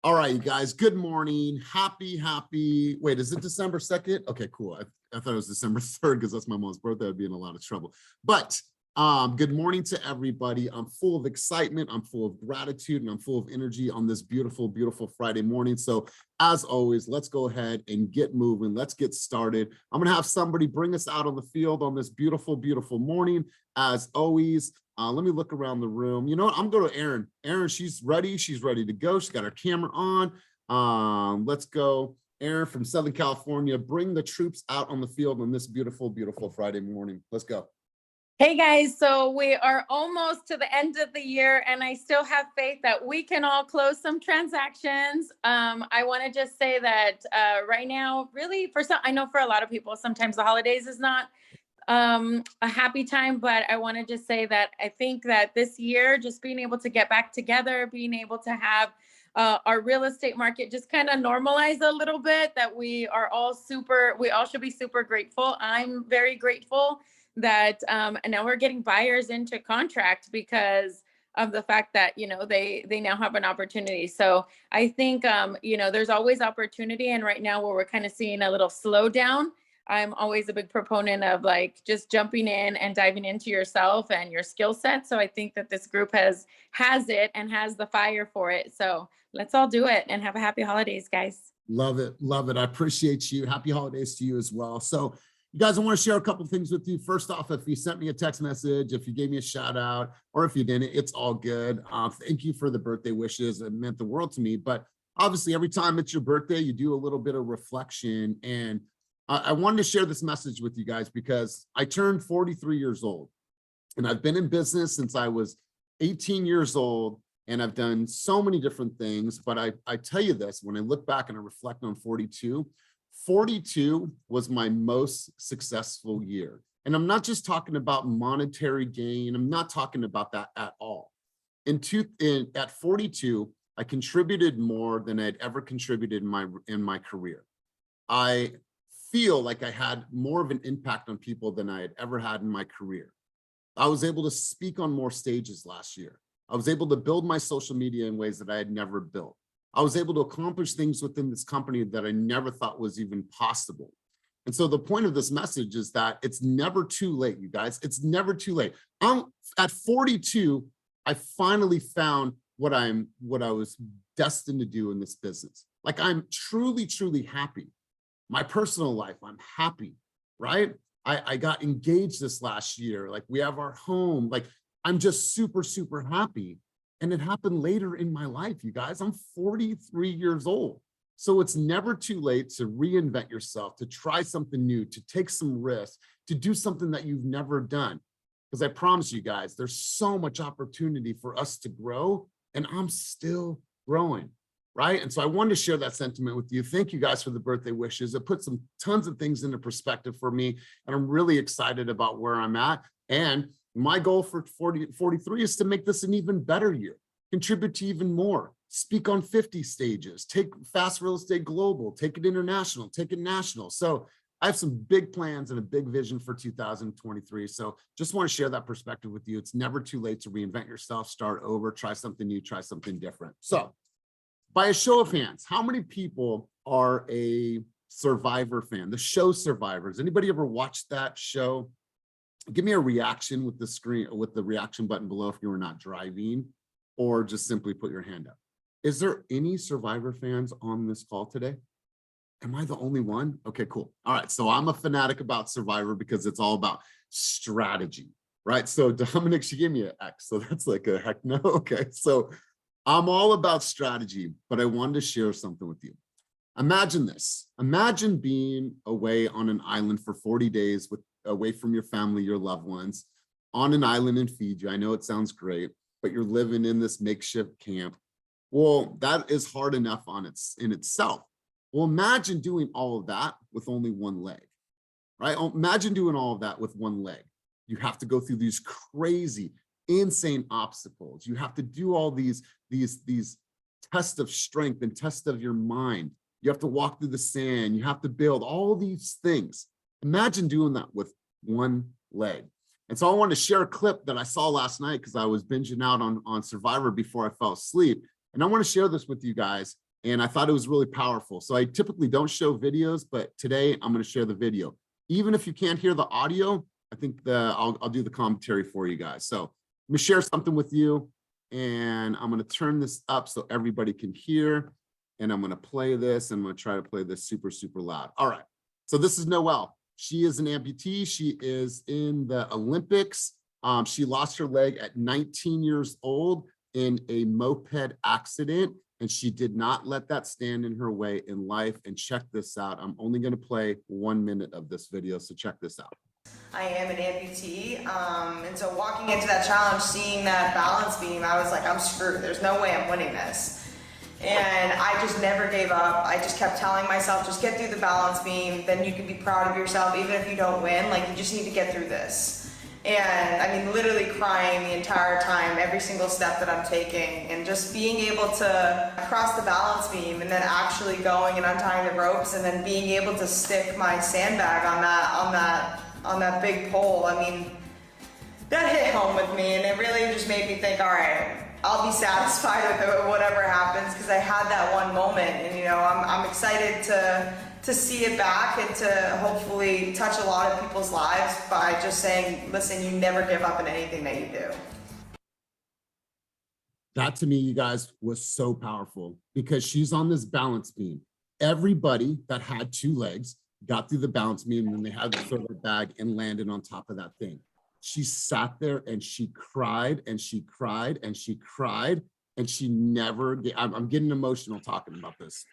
All right, you guys, good morning. Happy. Wait, is it December 2nd? Okay, cool. I thought it was December 3rd because that's my mom's birthday. I'd be in a lot of trouble. But good morning to everybody. I'm full of excitement. I'm full of gratitude and I'm full of energy on this beautiful, beautiful Friday morning. So as always, let's go ahead and get moving. Let's get started. I'm going to have somebody bring us out on the field on this beautiful, beautiful morning. As always, let me look around the room. You know what? I'm going to Erin. Erin, she's ready. She's ready to go. She's got her camera on. Let's go. Erin from Southern California, bring the troops out on the field on this beautiful, beautiful Friday morning. Let's go. Hey guys, so we are almost to the end of the year and I still have faith that we can all close some transactions. I want to just say that right now, really I know for a lot of people, sometimes the holidays is not a happy time, but I want to just say that I think that this year, just being able to get back together, being able to have our real estate market just kind of normalize a little bit, that we all should be super grateful. I'm very grateful that and now we're getting buyers into contract because of the fact that, they now have an opportunity. So I think, there's always opportunity. And right now where we're kind of seeing a little slowdown, I'm always a big proponent of like just jumping in and diving into yourself and your skill set. So I think that this group has it and has the fire for it. So let's all do it and have a happy holidays, guys. Love it. Love it. I appreciate you. Happy holidays to you as well. So you guys, I want to share a couple of things with you. First off, if you sent me a text message, if you gave me a shout out, or if you didn't, it's all good. Thank you for the birthday wishes. It meant the world to me. But obviously, every time it's your birthday, you do a little bit of reflection. And I wanted to share this message with you guys because I turned 43 years old and I've been in business since I was 18 years old. And I've done so many different things. But I tell you this, when I look back and I reflect on 42 was my most successful year. And I'm not just talking about monetary gain. I'm not talking about that at all. At 42, I contributed more than I'd ever contributed in my career. I feel like I had more of an impact on people than I had ever had in my career. I was able to speak on more stages last year. I was able to build my social media in ways that I had never built. I was able to accomplish things within this company that I never thought was even possible. And so the point of this message is that it's never too late, you guys. It's never too late. At 42, I finally found what I was destined to do in this business. Like I'm truly, truly happy. My personal life, I'm happy, right? I got engaged this last year. Like we have our home. Like I'm just super, super happy. And it happened later in my life, you guys. I'm 43 years old. So it's never too late to reinvent yourself, to try something new, to take some risks, to do something that you've never done. Because I promise you guys, there's so much opportunity for us to grow, and I'm still growing, right? And so I wanted to share that sentiment with you. Thank you guys for the birthday wishes. It put tons of things into perspective for me, and I'm really excited about where I'm at. And my goal for 43 is to make this an even better year, contribute to even more, speak on 50 stages, take Fast Real Estate Global, take it international, take it national. So I have some big plans and a big vision for 2023. So just want to share that perspective with you. It's never too late to reinvent yourself, start over, try something new, try something different. So by a show of hands, how many people are a Survivor fan? The show Survivors. Anybody ever watched that show? Give me a reaction with the screen, with the reaction button below if you were not driving, or just simply put your hand up. Is there any Survivor fans on this call today? Am I the only one? Okay, cool. All right, so I'm a fanatic about Survivor because it's all about strategy, right? So Dominic, she gave me an X, so that's like a heck no. Okay, so I'm all about strategy, but I wanted to share something with you. Imagine this. Imagine being away on an island for 40 days away from your family, your loved ones, on an island in Fiji. I know it sounds great, but you're living in this makeshift camp. Well, that is hard enough in itself. Well, imagine doing all of that with only one leg, right? Imagine doing all of that with one leg. You have to go through these crazy, insane obstacles. You have to do all these tests of strength and tests of your mind. You have to walk through the sand. You have to build all these things. Imagine doing that with one leg. And so I wanted to share a clip that I saw last night because I was binging out on Survivor before I fell asleep. And I want to share this with you guys And I thought it was really powerful. So I typically don't show videos, but today I'm going to share the video. Even if you can't hear the audio, I think I'll do the commentary for you guys. So let me share something with you, and I'm going to turn this up so everybody can hear. And I'm going to play this, and I'm going to try to play this super, super loud. All right. So this is Noelle. She is an amputee. She is in the Olympics. She lost her leg at 19 years old in a moped accident, and she did not let that stand in her way in life. And check this out. I'm only going to play 1 minute of this video, so check this out. I am an amputee, and so walking into that challenge, seeing that balance beam, I was like, I'm screwed. There's no way I'm winning this. And I just never gave up. I just kept telling myself, just get through the balance beam, then you can be proud of yourself, even if you don't win, like you just need to get through this. And I mean, literally crying the entire time, every single step that I'm taking, and just being able to cross the balance beam and then actually going and untying the ropes and then being able to stick my sandbag on that big pole. I mean, that hit home with me, and it really just made me think, all right, I'll be satisfied with whatever happens, because I had that one moment, and you know, I'm excited to see it back and to hopefully touch a lot of people's lives by just saying, listen, you never give up in anything that you do. That to me, you guys, was so powerful, because she's on this balance beam. Everybody that had 2 legs got through the balance beam, and then they had to throw their bag and landed on top of that thing. She sat there and she cried and she cried and she cried, and she never, I'm getting emotional talking about this.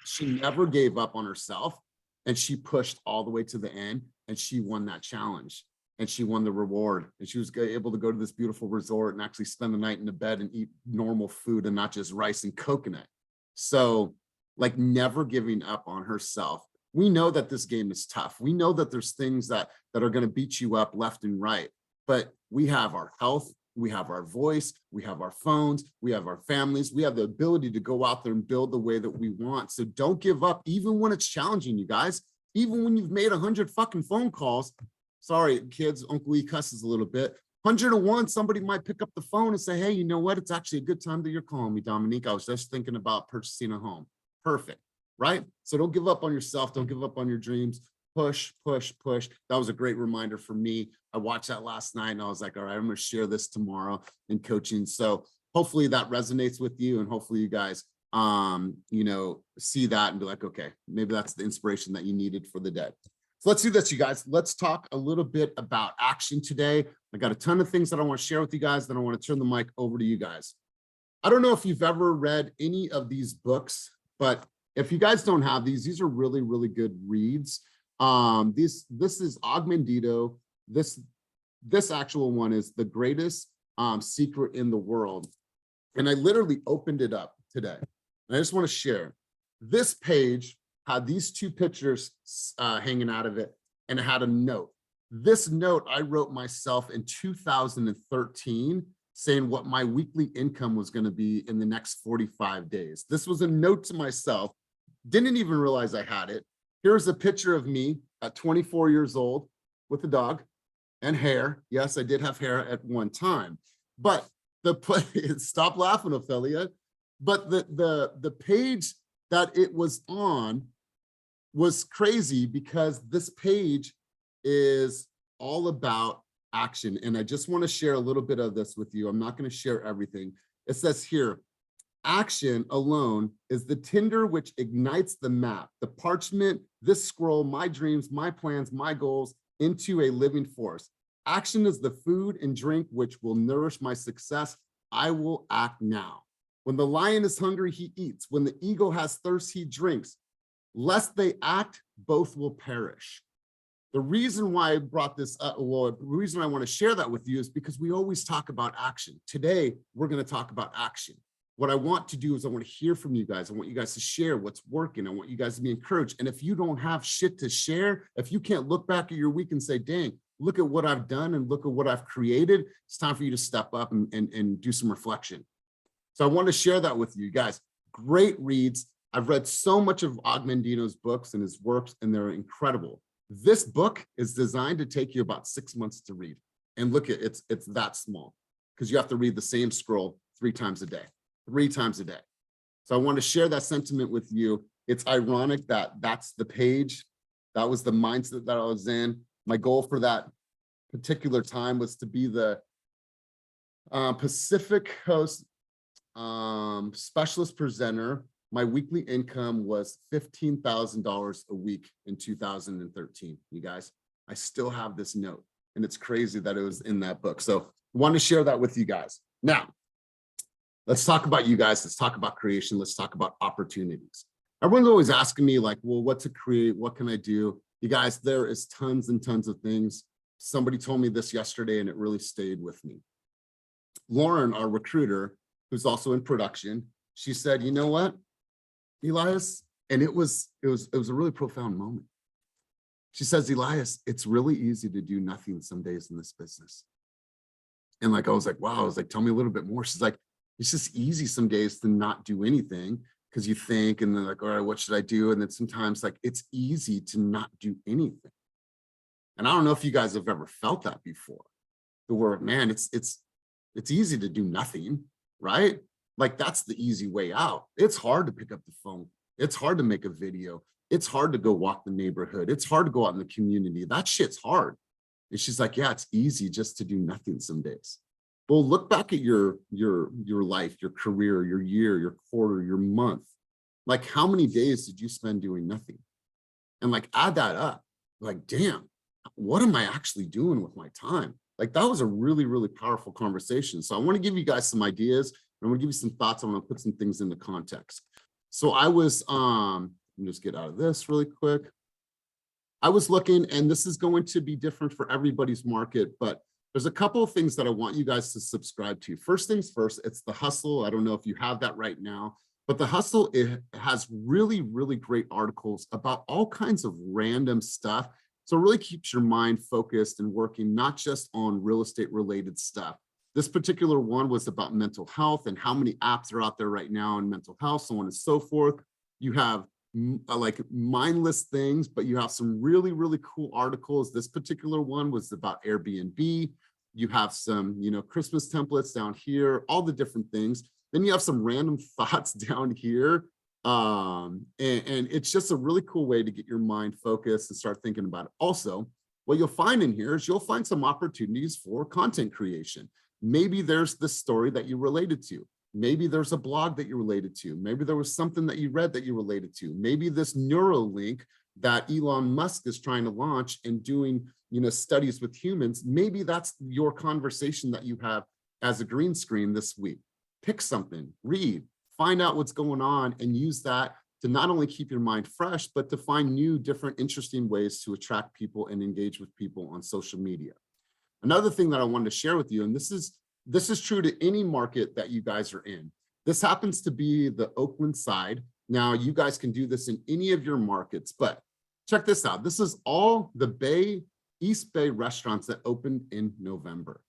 She never gave up on herself, and she pushed all the way to the end, and she won that challenge, and she won the reward, and she was able to go to this beautiful resort and actually spend the night in the bed and eat normal food and not just rice and coconut. So like, never giving up on herself. We know that this game is tough. We know that there's things that are going to beat you up left and right, but we have our health, we have our voice, we have our phones, we have our families, we have the ability to go out there and build the way that we want. So don't give up, even when it's challenging, you guys. Even when you've made 100 fucking phone calls. Sorry, kids, Uncle E cusses a little bit. 101, somebody might pick up the phone and say, hey, you know what? It's actually a good time that you're calling me, Dominique. I was just thinking about purchasing a home. Perfect. Right? So don't give up on yourself. Don't give up on your dreams. Push, push, push. That was a great reminder for me. I watched that last night and I was like, all right, I'm going to share this tomorrow in coaching. So hopefully that resonates with you, and hopefully you guys, you know, see that and be like, okay, maybe that's the inspiration that you needed for the day. So let's do this, you guys. Let's talk a little bit about action today. I got a ton of things that I want to share with you guys. Then I want to turn the mic over to you guys. I don't know if you've ever read any of these books, but if you guys don't have these are really, really good reads. This is Ogmandito. This actual one is The Greatest Secret in the World. And I literally opened it up today. And I just want to share. This page had these 2 pictures hanging out of it, and it had a note. This note I wrote myself in 2013, saying what my weekly income was going to be in the next 45 days. This was a note to myself. Didn't even realize I had it. Here's a picture of me at 24 years old with a dog and hair. Yes, I did have hair at one time, but stop laughing, Ophelia. But the page that it was on was crazy, because this page is all about action. And I just want to share a little bit of this with you. I'm not going to share everything. It says here, action alone is the tinder which ignites the map, the parchment, this scroll, my dreams, my plans, my goals into a living force. Action is the food and drink which will nourish my success. I will act now. When the lion is hungry, he eats. When the eagle has thirst, he drinks. Lest they act, both will perish. The reason why I brought this up, well, the reason I want to share that with you is because we always talk about action. Today, we're going to talk about action. What I want to do is I want to hear from you guys. I want you guys to share what's working. I want you guys to be encouraged. And if you don't have shit to share, if you can't look back at your week and say, dang, look at what I've done and look at what I've created, it's time for you to step up and do some reflection. So I want to share that with you guys. Great reads. I've read so much of Ogmandito's books and his works, and they're incredible. This book is designed to take you about 6 months to read. And look at it's that small, because you have to read the same scroll 3 times a day. 3 times a day. So I want to share that sentiment with you. It's ironic that that's the page. That was the mindset that I was in. My goal for that particular time was to be the Pacific Coast specialist presenter. My weekly income was $15,000 a week in 2013. You guys, I still have this note, and it's crazy that it was in that book. So I want to share that with you guys. Now, let's talk about you guys. Let's talk about creation. Let's talk about opportunities. Everyone's always asking me like, well, what to create? What can I do? You guys, there is tons and tons of things. Somebody told me this yesterday and it really stayed with me. Lauren, our recruiter, who's also in production, she said, you know what, Elias? And it was a really profound moment. She says, Elias, it's really easy to do nothing some days in this business. And like, I was like, wow, I was like, tell me a little bit more. She's like, it's just easy some days to not do anything because you think, and then like, all right, what should I do? And then sometimes like, it's easy to not do anything. And I don't know if you guys have ever felt that before. The word, man, it's easy to do nothing, right? Like that's the easy way out. It's hard to pick up the phone. It's hard to make a video. It's hard to go walk the neighborhood. It's hard to go out in the community. That shit's hard. And she's like, yeah, it's easy just to do nothing some days. Well, look back at your life, your career, your year, your quarter, your month. Like how many days did you spend doing nothing? And like add that up. Like, damn, what am I actually doing with my time? Like that was a really, really powerful conversation. So I want to give you guys some ideas. I want to give you some thoughts. I want to put some things into context. So I was, let me just get out of this really quick. I was looking, and this is going to be different for everybody's market, but there's a couple of things that I want you guys to subscribe to. First things first, it's The Hustle. I don't know if you have that right now, but The Hustle, it has really, really great articles about all kinds of random stuff. So it really keeps your mind focused and working, not just on real estate related stuff. This particular one was about mental health and how many apps are out there right now in mental health, so on and so forth. You have like mindless things, but you have some really, really cool articles. This particular one was about Airbnb. You have some, Christmas templates down here, all the different things. Then you have some random thoughts down here. And it's just a really cool way to get your mind focused and start thinking about it. Also, what you'll find in here is you'll find some opportunities for content creation. Maybe there's this story that you related to. Maybe there's a blog that you related to. Maybe there was something that you read that you related to. Maybe this Neuralink that Elon Musk is trying to launch and doing, studies with humans. Maybe that's your conversation that you have as a green screen this week. Pick something, read, find out what's going on, and use that to not only keep your mind fresh, but to find new, different, interesting ways to attract people and engage with people on social media. Another thing that I wanted to share with you, and this is true to any market that you guys are in. This happens to be the Oakland side. Now, you guys can do this in any of your markets, but check this out. This is all the East Bay restaurants that opened in November.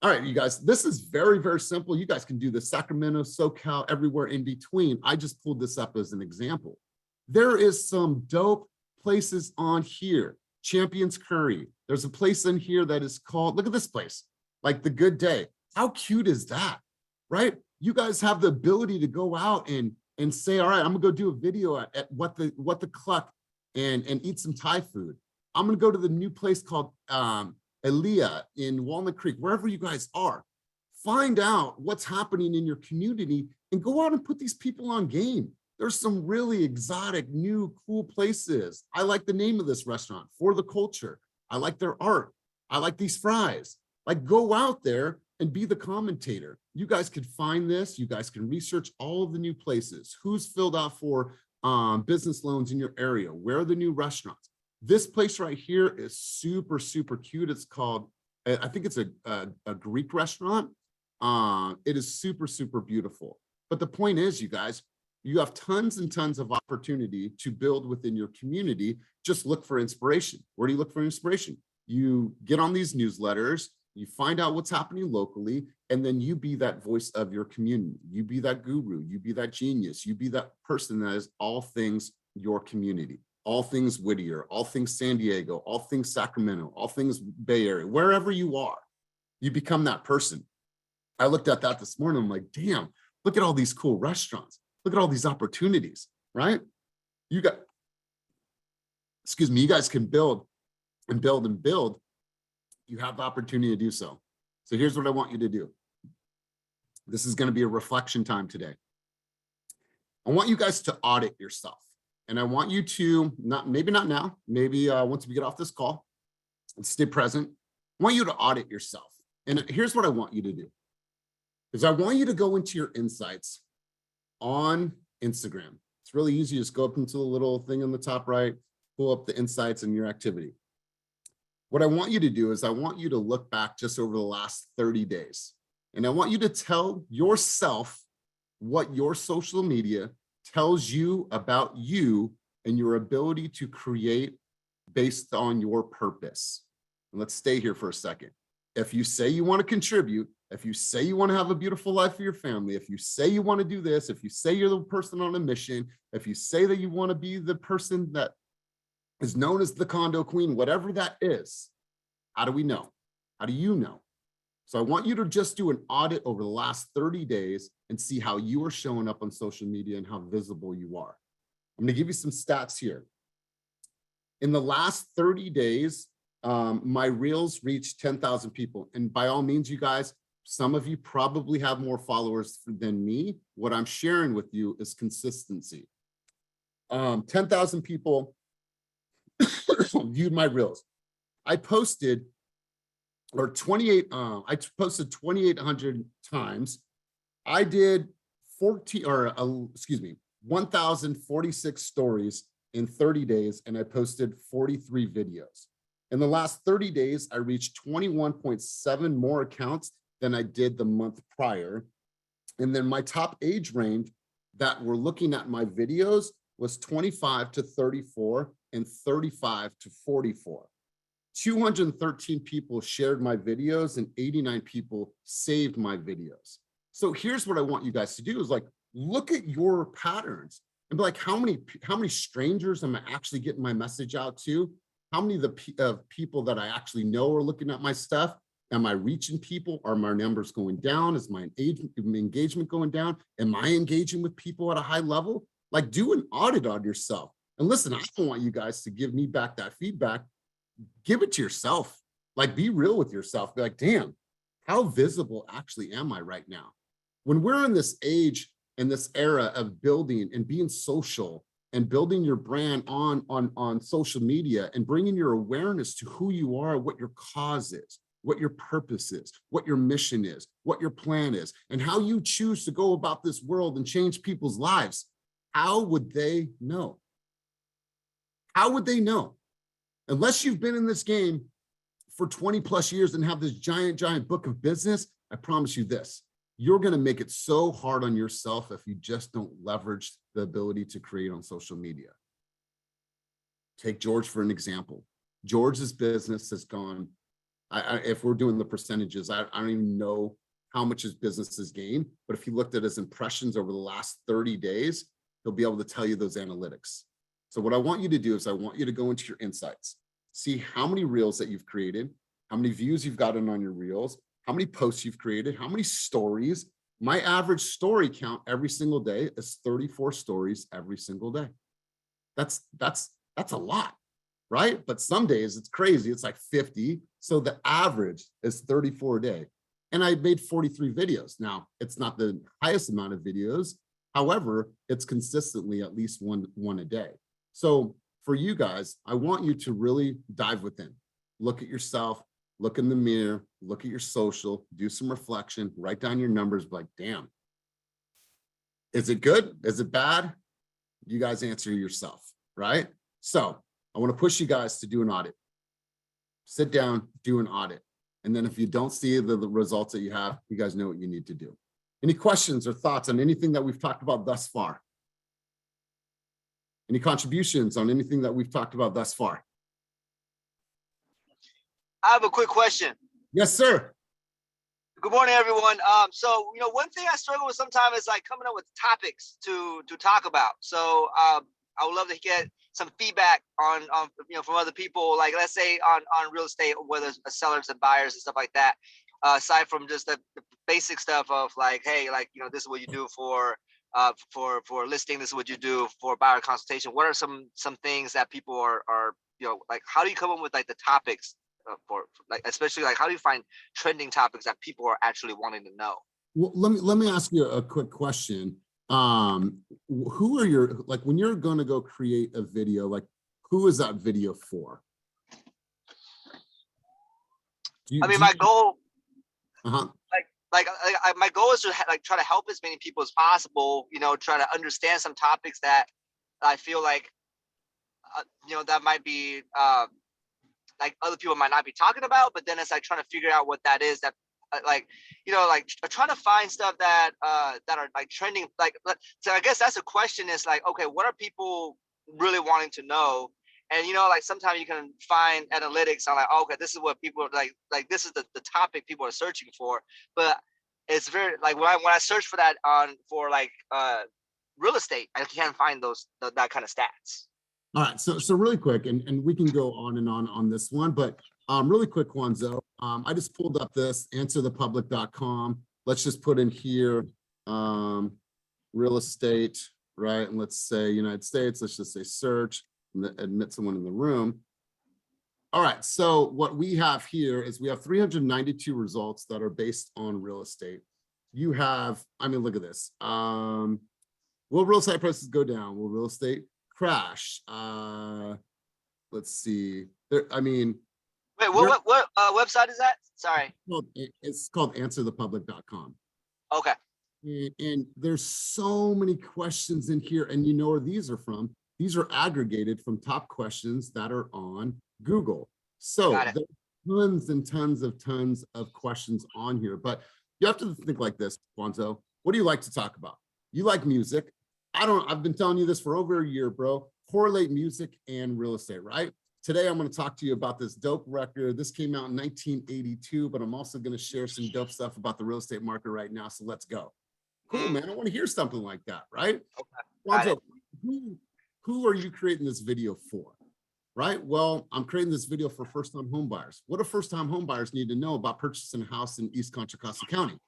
All right, you guys, this is very, very simple. You guys can do this, Sacramento, SoCal, everywhere in between. I just pulled this up as an example. There is some dope places on here. Champions Curry. There's a place in here that is called, look at this place, like The Good Day. How cute is that, right? You guys have the ability to go out and say, all right, I'm gonna go do a video at what the Cluck and eat some Thai food. I'm gonna go to the new place called Elias in Walnut Creek, wherever you guys are. Find out what's happening in your community and go out and put these people on game. There's some really exotic, new, cool places. I like the name of this restaurant, For the Culture. I like their art. I like these fries. Like, go out there and be the commentator. You guys could find this. You guys can research all of the new places. Who's filled out for business loans in your area? Where are the new restaurants? This place right here is super, super cute. It's called, I think it's a Greek restaurant. It is super, super beautiful. But the point is, you guys, you have tons and tons of opportunity to build within your community. Just look for inspiration. Where do you look for inspiration? You get on these newsletters, you find out what's happening locally, and then you be that voice of your community. You be that guru, you be that genius, you be that person that is all things your community, all things Whittier, all things San Diego, all things Sacramento, all things Bay Area, wherever you are, you become that person. I looked at that this morning, I'm like, damn, Look at all these cool restaurants. Look at all these opportunities, right? You guys can build and build and build. You have the opportunity to do so. So here's what I want you to do. This is going to be a reflection time today. I want you guys to audit yourself. And I want you to, maybe not now, maybe once we get off this call, and stay present. I want you to audit yourself. And here's what I want you to do. Is I want you to go into your insights on Instagram. It's really easy. Just go up into the little thing on the top right, pull up the insights and your activity. What I want you to do is I want you to look back just over the last 30 days. And I want you to tell yourself what your social media tells you about you and your ability to create based on your purpose. And let's stay here for a second. If you say you want to contribute, if you say you want to have a beautiful life for your family, if you say you want to do this, if you say you're the person on a mission, if you say that you want to be the person that is known as the condo queen, whatever that is, how do we know? How do you know? So I want you to just do an audit over the last 30 days and see how you are showing up on social media and how visible you are. I'm going to give you some stats here. In the last 30 days, my reels reached 10,000 people. And by all means, you guys, some of you probably have more followers than me. What I'm sharing with you is consistency. 10,000 people viewed my reels. I posted I posted 2,800 times. I did 1,046 stories in 30 days, and I posted 43 videos. In the last 30 days, I reached 21.7 more accounts than I did the month prior. And then my top age range that were looking at my videos was 25 to 34 and 35 to 44. 213 people shared my videos and 89 people saved my videos. So here's what I want you guys to do is like, look at your patterns and be like, how many strangers am I actually getting my message out to? How many of people that I actually know are looking at my stuff? Am I reaching people? Are my numbers going down? Is my engagement going down? Am I engaging with people at a high level? Like, do an audit on yourself. And listen, I don't want you guys to give me back that feedback. Give it to yourself. Like, be real with yourself. Be like, damn, how visible actually am I right now? When we're in this age and this era of building and being social and building your brand on social media and bringing your awareness to who you are, what your cause is, what your purpose is, what your mission is, what your plan is, and how you choose to go about this world and change people's lives, how would they know? How would they know? Unless you've been in this game for 20 plus years and have this giant book of business, I promise you this, you're going to make it so hard on yourself if you just don't leverage the ability to create on social media. Take George for an example. George's business has gone, if we're doing the percentages, I don't even know how much his business has gained, but if you looked at his impressions over the last 30 days, he'll be able to tell you those analytics. So what I want you to do is I want you to go into your insights, see how many reels that you've created, how many views you've gotten on your reels, how many posts you've created, how many stories. My average story count every single day is 34 stories every single day. That's a lot, right? But some days it's crazy. It's like 50. So the average is 34 a day. And I made 43 videos. Now, it's not the highest amount of videos. However, it's consistently at least one a day. So for you guys, I want you to really dive within, look at yourself, look in the mirror, look at your social, do some reflection, write down your numbers, be like, damn, is it good? Is it bad? You guys answer yourself, right? So I want to push you guys to do an audit. Sit down, do an audit. And then if you don't see the results that you have, you guys know what you need to do. Any questions or thoughts on anything that we've talked about thus far? Any contributions on anything that we've talked about thus far? I have a quick question. Yes, sir. Good morning, everyone. So, one thing I struggle with sometimes is like coming up with topics to talk about. So, I would love to get some feedback on from other people. Like, let's say on real estate, whether it's sellers and buyers and stuff like that. Aside from just the basic stuff of like, hey, like, this is what you do for listing. This is what you do for buyer consultation. What are some things that people are like, how do you come up with like the topics for like, especially like, how do you find trending topics that people are actually wanting to know? Well, let me ask you a quick question. Who are your, like, when you're going to go create a video, like, who is that video for? My goal, uh-huh. my goal is to try to help as many people as possible, try to understand some topics that I feel like, that might be, like other people might not be talking about, but then it's like trying to figure out what that is, that trying to find stuff that are like trending, so I guess that's a question, is like, okay, what are people really wanting to know? And like sometimes you can find analytics on like, oh, okay, this is what people like this is the topic people are searching for. But it's very like when I search for that for real estate, I can't find that kind of stats. All right, so really quick, and we can go on and on this one, but really quick, Juanzo, I just pulled up this answerthepublic.com. Let's just put in here real estate, right? And let's say United States. Let's just say search, and admit someone in the room. All right, so what we have here is we have 392 results that are based on real estate. You have, I mean, look at this. Will real estate prices go down? Will real estate crash? Let's see. There, I mean, wait, what website is that? Sorry. It's called answerthepublic.com. Okay. And there's so many questions in here, and you know where these are from. These are aggregated from top questions that are on Google. So there's tons and tons of questions on here, but you have to think like this, Juanzo. What do you like to talk about? You like music. I've been telling you this for over a year, bro. Correlate music and real estate, right? Today, I'm going to talk to you about this dope record. This came out in 1982, but I'm also going to share some dope stuff about the real estate market right now. So let's go. Cool, man. I want to hear something like that, right? Okay. Juanzo, who are you creating this video for? Right? Well, I'm creating this video for first-time home buyers. What do first-time home buyers need to know about purchasing a house in East Contra Costa County?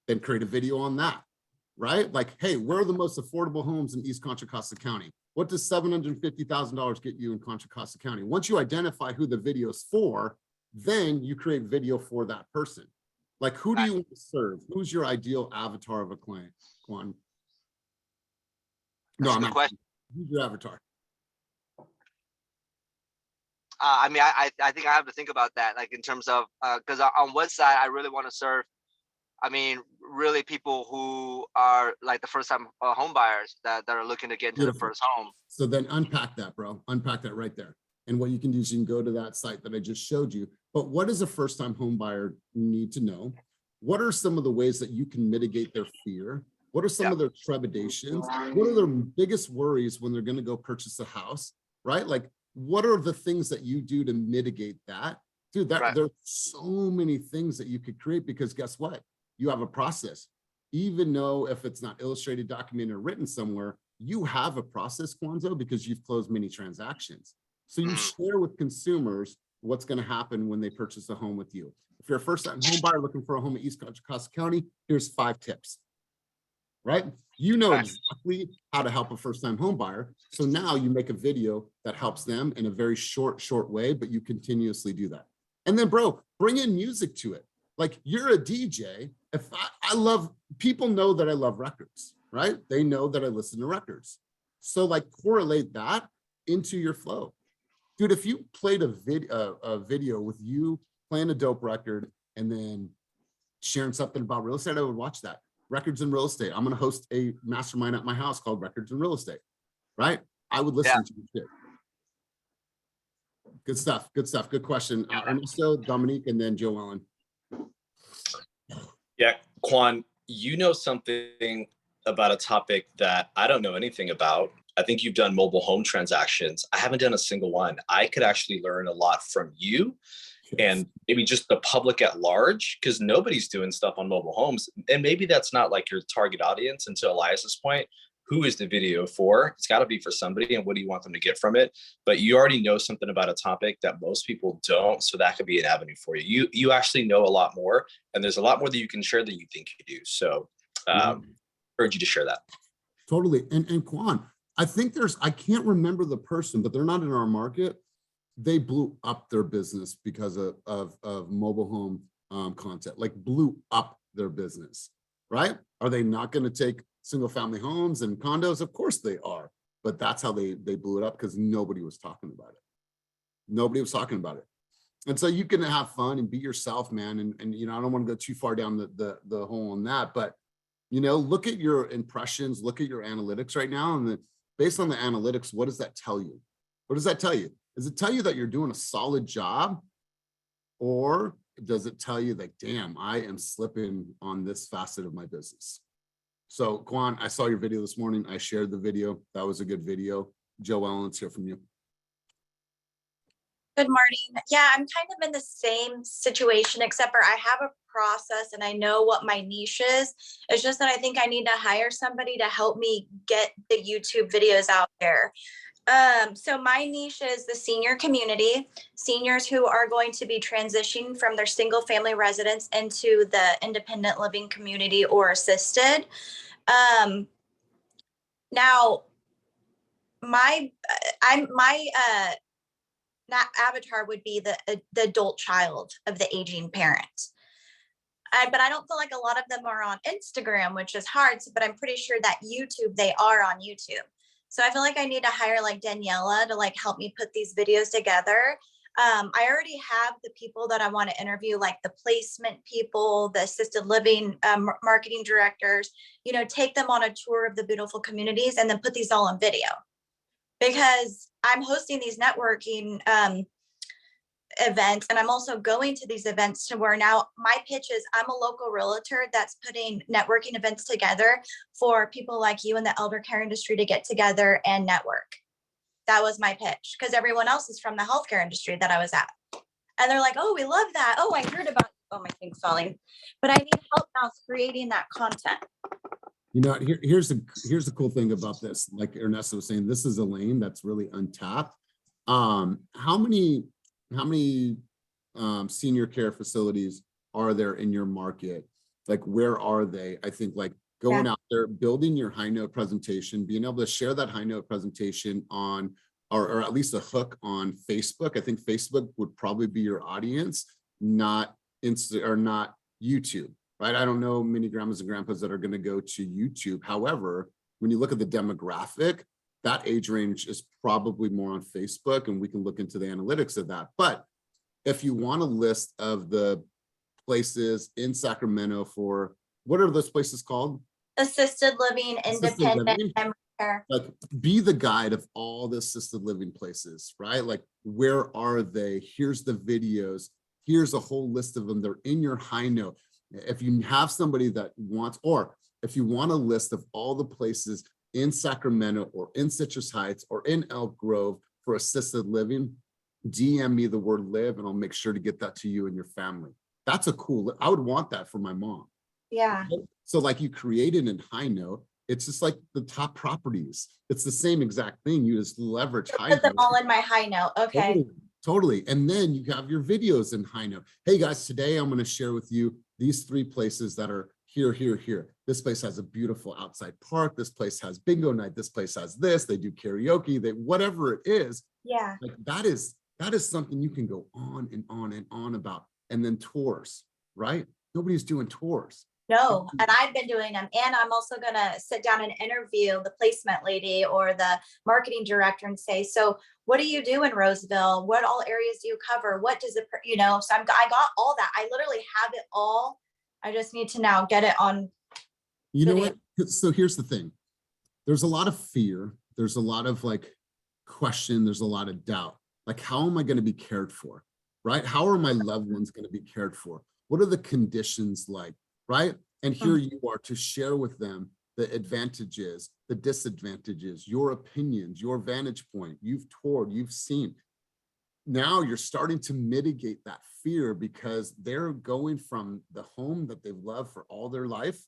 Then create a video on that. Right? Like, hey, where are the most affordable homes in East Contra Costa County? What does $750,000 get you in Contra Costa County? Once you identify who the video is for, then you create video for that person. Like, who do you want to serve? Who's your ideal avatar of a client, Juan? No, I'm not. Question. Who's your avatar? I mean, I think I have to think about that, like in terms of, because on one side, I really want to serve, I mean, really people who are like the first time home buyers that are looking to get into their first home. So then unpack that, bro. Unpack that right there. And what you can do is you can go to that site that I just showed you. But what does a first time home buyer need to know? What are some of the ways that you can mitigate their fear? What are some of their trepidations? What are their biggest worries when they're going to go purchase a house, right? Like, what are the things that you do to mitigate that? Dude, there's so many things that you could create, because guess what? You have a process. Even though if it's not illustrated, documented, or written somewhere, you have a process, Juanzo, because you've closed many transactions. So you share with consumers what's going to happen when they purchase a home with you. If you're a first-time home buyer looking for a home in East Contra Costa County, here's 5 tips, right? You know exactly how to help a first-time home buyer. So now you make a video that helps them in a very short way, but you continuously do that. And then, bro, bring in music to it. Like, you're a DJ. If I love, people know that I love records, right? They know that I listen to records. So like, correlate that into your flow. Dude, if you played a video with you playing a dope record and then sharing something about real estate, I would watch that. Records in real estate. I'm going to host a mastermind at my house called Records in Real Estate, right? I would listen to your shit. Good stuff. Good stuff. Good question. Ernesto, Dominique, and then Joe Ellen. Yeah, Quan, you know something about a topic that I don't know anything about. I think you've done mobile home transactions. I haven't done a single one. I could actually learn a lot from you and maybe just the public at large, because nobody's doing stuff on mobile homes. And maybe that's not like your target audience, and to Elias's point, who is the video for? It's got to be for somebody, and what do you want them to get from it? But you already know something about a topic that most people don't, so that could be an avenue for you. You actually know a lot more, and there's a lot more that you can share than you think you do. So I urge you to share that. Totally. And Quan, I think I can't remember the person, but they're not in our market. They blew up their business because of mobile home content, like blew up their business, right? Are they not going to take single family homes and condos? Of course they are, but that's how they blew it up, because nobody was talking about it. Nobody was talking about it. And so you can have fun and be yourself, man. And you know, I don't want to go too far down the hole on that, but you know, look at your impressions, look at your analytics right now. And based on the analytics, what does that tell you? What does that tell you? Does it tell you that you're doing a solid job? Or does it tell you that, damn, I am slipping on this facet of my business? So Quan, I saw your video this morning. I shared the video. That was a good video. Joelle, let's hear from you. Good morning. Yeah, I'm kind of in the same situation, except for I have a process and I know what my niche is. It's just that I think I need to hire somebody to help me get the YouTube videos out there. So my niche is the senior community, seniors who are going to be transitioning from their single family residence into the independent living community or assisted. Now my that avatar would be the adult child of the aging parent. But I don't feel like a lot of them are on Instagram, which is hard, but I'm pretty sure that YouTube, they are on YouTube. So I feel like I need to hire like Daniela to like help me put these videos together. I already have the people that I want to interview, like the placement people, the assisted living marketing directors, you know, take them on a tour of the beautiful communities and then put these all on video. Because I'm hosting these networking events, and I'm also going to these events to where now my pitch is I'm a local realtor that's putting networking events together for people like you in the elder care industry to get together and network. That was my pitch, because everyone else is from the healthcare industry that I was at. And they're like, oh, we love that. Oh, I heard about, oh, my thing's falling. But I need help now creating that content. You know, here's the cool thing about this. Like Ernesto was saying, this is a lane that's really untapped. How many senior care facilities are there in your market? Like, where are they? I think like going out there, building your high note presentation, being able to share that high note presentation on, or at least a hook on Facebook. I think Facebook would probably be your audience, not Insta or not YouTube. Right? I don't know many grandmas and grandpas that are going to go to YouTube. However, when you look at the demographic, that age range is probably more on Facebook, and we can look into the analytics of that. But if you want a list of the places in Sacramento for, what are those places called? Assisted living, independent memory care. Like, be the guide of all the assisted living places, right? Like, where are they? Here's the videos. Here's a whole list of them. They're in your high note. If you have somebody that wants, or if you want a list of all the places in Sacramento or in Citrus Heights or in Elk Grove for assisted living, DM me the word live and I'll make sure to get that to you and your family. That's a cool, I would want that for my mom. Yeah. So like you create it in high note, it's just like the top properties. It's the same exact thing. You just leverage high note. Put them all in my high note. Okay. Totally. And then you have your videos in high note. Hey guys, today I'm going to share with you these 3 places that are here, here, here. This place has a beautiful outside park. This place has bingo night. This place has this. They do karaoke. They, whatever it is. Yeah. Like that is something you can go on and on and on about. And then tours, right? Nobody's doing tours. No, and I've been doing them. And I'm also going to sit down and interview the placement lady or the marketing director and say, so what do you do in Roseville? What all areas do you cover? What does it, you know, so I got all that. I literally have it all. I just need to now get it on. You know what? So here's the thing. There's a lot of fear. There's a lot of like question. There's a lot of doubt. Like, how am I going to be cared for? Right? How are my loved ones going to be cared for? What are the conditions like? Right? And here you are to share with them the advantages, the disadvantages, your opinions, your vantage point. You've toured, you've seen. Now you're starting to mitigate that fear because they're going from the home that they've loved for all their life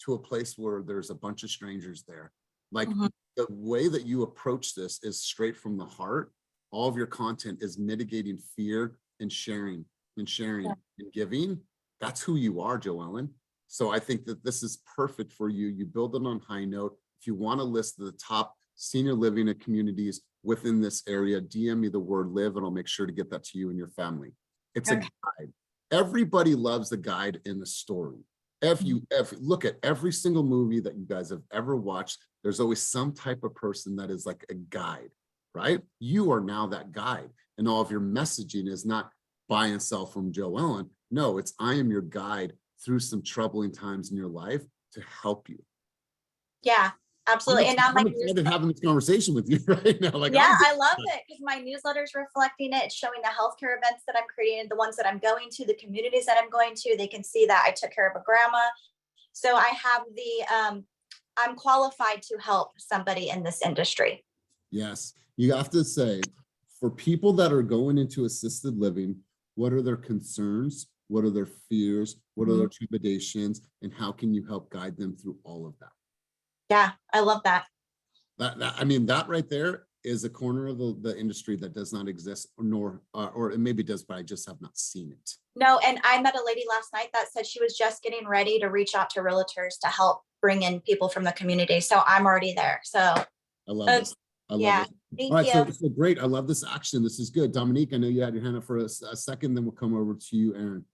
to a place where there's a bunch of strangers there. Like Mhm. the way that you approach this is straight from the heart. All of your content is mitigating fear and sharing Yeah. and giving. That's who you are, Joellen. So I think that this is perfect for you. You build it on high note. If you want to list the top senior living and communities within this area, DM me the word live and I'll make sure to get that to you and your family. It's a Okay. guide. Everybody loves the guide in the story. If you look at every single movie that you guys have ever watched, there's always some type of person that is like a guide, right? You are now that guide, and all of your messaging is not buy and sell from Joellen. No, it's I am your guide through some troubling times in your life to help you. Yeah, absolutely. And now my I'm excited having this conversation with you right now. Like, yeah, I love it because my newsletter's reflecting it. It's showing the healthcare events that I'm creating, the ones that I'm going to, the communities that I'm going to. They can see that I took care of a grandma. So I have I'm qualified to help somebody in this industry. yes, you have to say, for people that are going into assisted living, what are their concerns? What are their fears? What are their intimidations? And how can you help guide them through all of that? Yeah, I love that. I mean, that right there is a corner of the industry that does not exist, or it maybe does, but I just have not seen it. No, and I met a lady last night that said she was just getting ready to reach out to realtors to help bring in people from the community. So I'm already there. So I love this. I love yeah, this. thank All right, you. so great. I love this action. This is good. Dominique, I know you had your hand up for a second, then we'll come over to you, Aaron.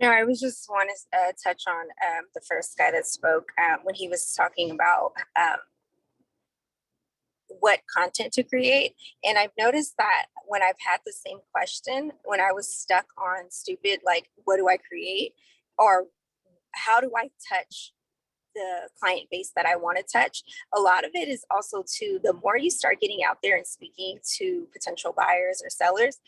No, I was just want to touch on the first guy that spoke when he was talking about what content to create. And I've noticed that when I've had the same question, when I was stuck on stupid, like, what do I create? Or how do I touch the client base that I want to touch? A lot of it is also to the more you start getting out there and speaking to potential buyers or sellers,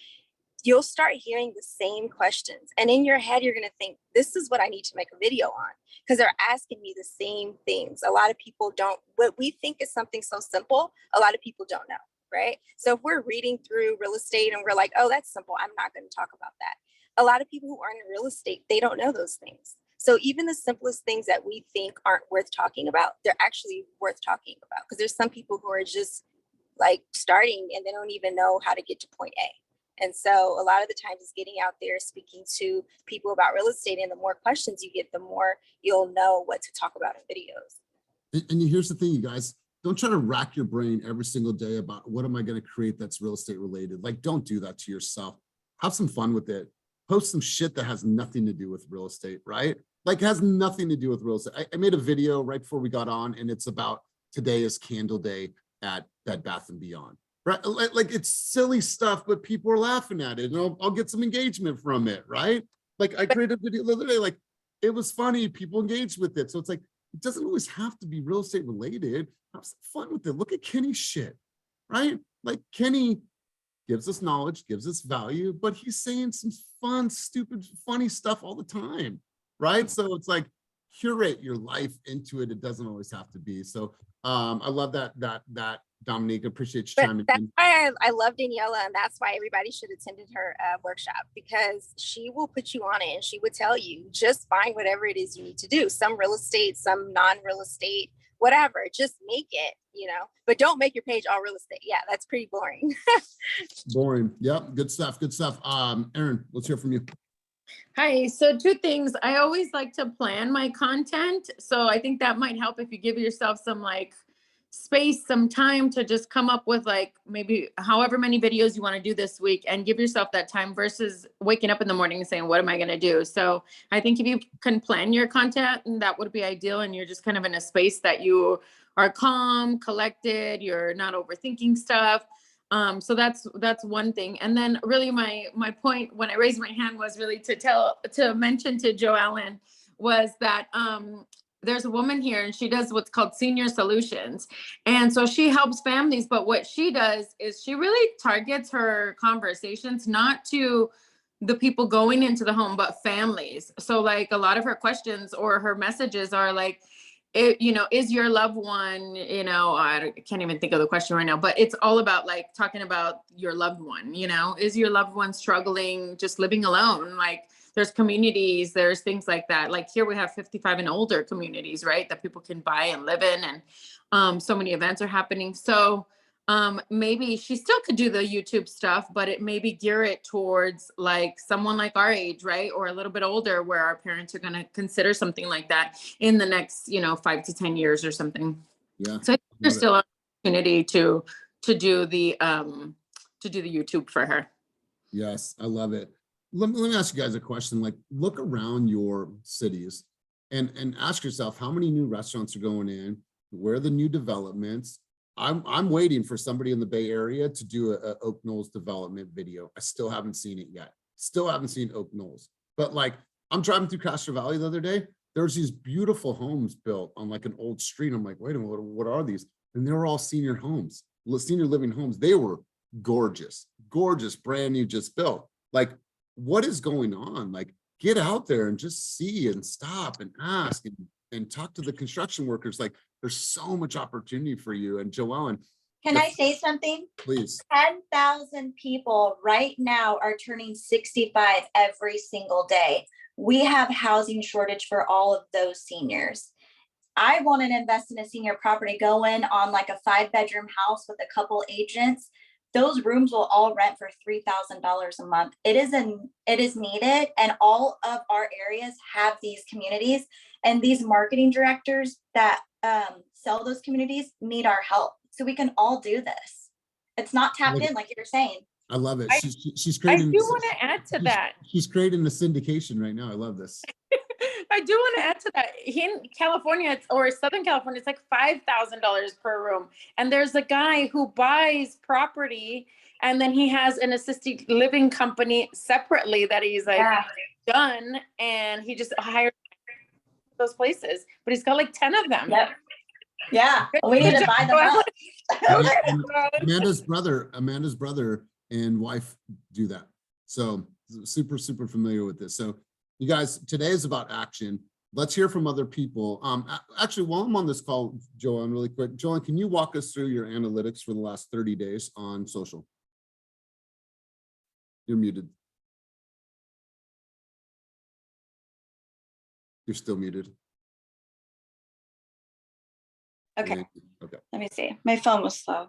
you'll start hearing the same questions. And in your head, you're going to think, this is what I need to make a video on, because they're asking me the same things. A lot of people don't, what we think is something so simple, a lot of people don't know, right? So if we're reading through real estate and we're like, oh, that's simple, I'm not going to talk about that. A lot of people who aren't in real estate, they don't know those things. So even the simplest things that we think aren't worth talking about, they're actually worth talking about, because there's some people who are just like starting and they don't even know how to get to point A. And so a lot of the times it's getting out there, speaking to people about real estate. And the more questions you get, the more you'll know what to talk about in videos. And here's the thing, you guys, don't try to rack your brain every single day about what am I going to create that's real estate related. Like, don't do that to yourself. Have some fun with it. Post some shit that has nothing to do with real estate, right? Like, has nothing to do with real estate. I made a video right before we got on, and it's about today is candle day at Bed Bath & Beyond. Right? Like, it's silly stuff, but people are laughing at it, and I'll get some engagement from it, right? Like, I created a video the other day, like, it was funny, people engaged with it. So it's like, it doesn't always have to be real estate related. Have some fun with it. Look at Kenny's shit, right? Like, Kenny gives us knowledge, gives us value, but he's saying some fun, stupid, funny stuff all the time, right? So it's like, curate your life into it. It doesn't always have to be. So I love that Dominique, appreciate you chiming That's in. why I love Daniela, and that's why everybody should attend her workshop, because she will put you on it and she would tell you, just find whatever it is you need to do. Some real estate, some non-real estate, whatever, just make it, but don't make your page all real estate. Yeah, that's pretty boring. Boring. Yep. Good stuff. Good stuff. Erin, let's hear from you. Hi. So two things. I always like to plan my content. So I think that might help if you give yourself some like space, some time to just come up with like maybe however many videos you want to do this week, and give yourself that time versus waking up in the morning and saying, what am I going to do? So I think if you can plan your content, and that would be ideal. And you're just kind of in a space that you are calm, collected, you're not overthinking stuff. So that's one thing. And then really my point when I raised my hand was really to mention to Joellen was that there's a woman here and she does what's called senior solutions. And so she helps families, but what she does is she really targets her conversations not to the people going into the home, but families. So like a lot of her questions or her messages are like, is your loved one, I can't even think of the question right now, but it's all about like talking about your loved one, is your loved one struggling, just living alone? Like there's communities, there's things like that. Like here we have 55 and older communities, right? That people can buy and live in, and so many events are happening. So maybe she still could do the YouTube stuff, but it maybe gear it towards like someone like our age, right? Or a little bit older, where our parents are going to consider something like that in the next, 5 to 10 years or something. Yeah. So I think there's still an opportunity to do the YouTube for her. Yes, I love it. Let me ask you guys a question. Like, look around your cities and ask yourself how many new restaurants are going in, where are the new developments. I'm waiting for somebody in the Bay Area to do a Oak Knolls development video. I still haven't seen it yet. Still haven't seen Oak Knolls. But like, I'm driving through Castro Valley the other day. There's these beautiful homes built on like an old street. I'm like, wait a minute, what are these? And they were all senior homes, senior living homes. They were gorgeous, brand new, just built. Like, what is going on? Like, get out there and just see and stop and ask and talk to the construction workers. Like, there's so much opportunity for you. And Joellen, Can I say something? please. 10,000 people right now are turning 65 every single day. We have housing shortage for all of those seniors. I want to invest in a senior property, go in on like a 5-bedroom house with a couple agents. Those rooms will all rent for $3,000 a month. It is needed, and all of our areas have these communities, and these marketing directors that sell those communities need our help. So we can all do this. It's not tapped in, like you're saying. I love it. She's I creating. do want to add to that. She's creating a syndication right now. I love this. I do want to add to that. Here in California, or Southern California, it's like $5,000 per room. And there's a guy who buys property, and then he has an assisted living company separately that he's like done, and he just hired those places. But he's got like 10 of them. Yep. Yeah, we need to buy them up. Amanda's brother and wife do that. So super familiar with this. So you guys, today is about action. Let's hear from other people. Actually, while I'm on this call, Joellen, really quick, Joellen, can you walk us through your analytics for the last 30 days on social? You're muted. You're still muted. Okay. Okay. Let me see. My phone was slow.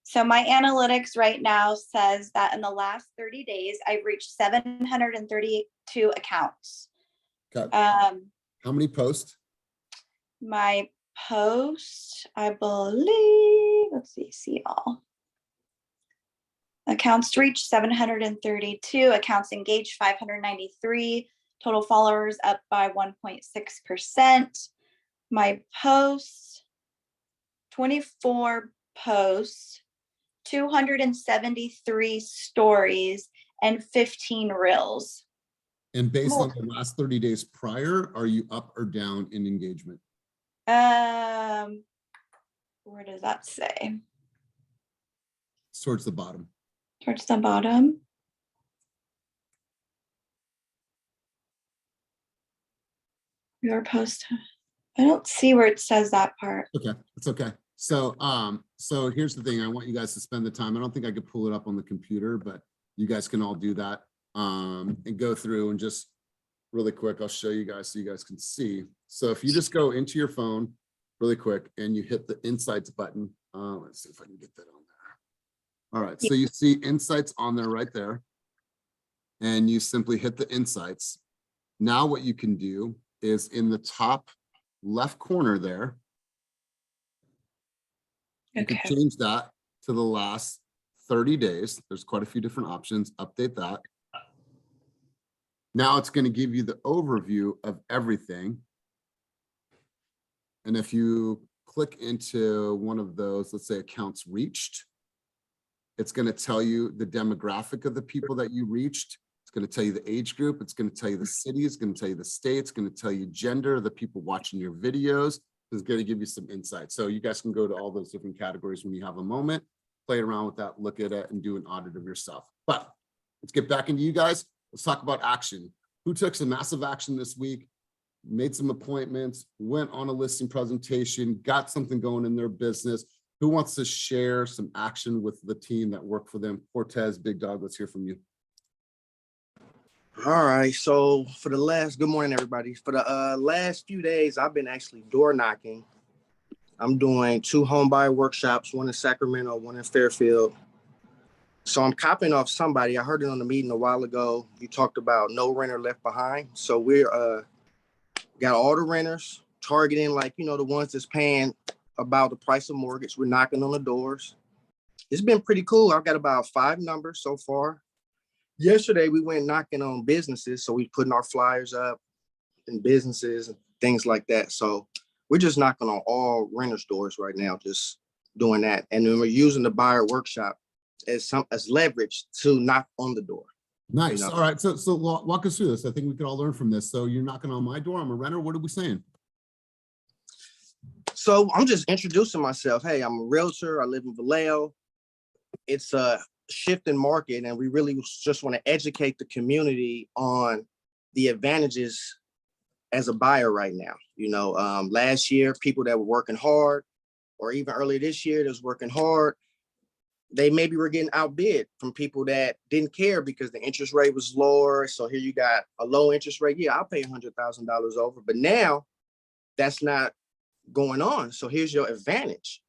So my analytics right now says that in the last 30 days, I've reached 732 accounts. Okay. How many posts? My post, I believe, let's see all. Accounts reached 732, accounts engaged 593, total followers up by 1.6%. My posts, 24 posts, 273 stories, and 15 reels. And based on the last 30 days prior, are you up or down in engagement? Where does that say? It's towards the bottom. Towards the bottom. Your post. I don't see where it says that part. Okay, it's okay. So, so here's the thing. I want you guys to spend the time. I don't think I could pull it up on the computer, but you guys can all do that and go through and just really quick. I'll show you guys so you guys can see. So if you just go into your phone really quick and you hit the Insights button, let's see if I can get that on there. All right, so you see Insights on there right there, and you simply hit the Insights. Now what you can do is in the top left corner there, you can change that to the last 30 days. There's quite a few different options. Update that. Now it's going to give you the overview of everything. And if you click into one of those, let's say accounts reached, it's going to tell you the demographic of the people that you reached. It's going to tell you the age group. It's going to tell you the city. It's going to tell you the state. It's going to tell you gender, the people watching your videos. It's going to give you some insight. So you guys can go to all those different categories when you have a moment, play around with that, look at it, and do an audit of yourself. But let's get back into you guys. Let's talk about action. Who took some massive action this week, made some appointments, went on a listing presentation, got something going in their business? Who wants to share some action with the team that worked for them? Cortez, Big Dog, let's hear from you. All right. So for the last, good morning, everybody. For the last few days, I've been actually door knocking. I'm doing 2 home buyer workshops, one in Sacramento, one in Fairfield. So I'm copying off somebody. I heard it on the meeting a while ago. You talked about no renter left behind. So we're got all the renters targeting, like, you know, the ones that's paying about the price of mortgage. We're knocking on the doors. It's been pretty cool. I've got about 5 numbers so far. Yesterday, we went knocking on businesses. So we putting our flyers up in businesses and things like that. So we're just knocking on all renters' doors right now, just doing that. And then we're using the buyer workshop as leverage to knock on the door. Nice. You know? All right. So walk us through this. I think we could all learn from this. So you're knocking on my door. I'm a renter. What are we saying? So I'm just introducing myself. Hey, I'm a realtor. I live in Vallejo. It's a shift in market, and we really just want to educate the community on the advantages as a buyer right now. You know, last year, people that were working hard, or even earlier this year, that was working hard, they maybe were getting outbid from people that didn't care because the interest rate was lower. So here you got a low interest rate. Yeah, I'll pay $100,000 over, but now that's not going on. So here's your advantage.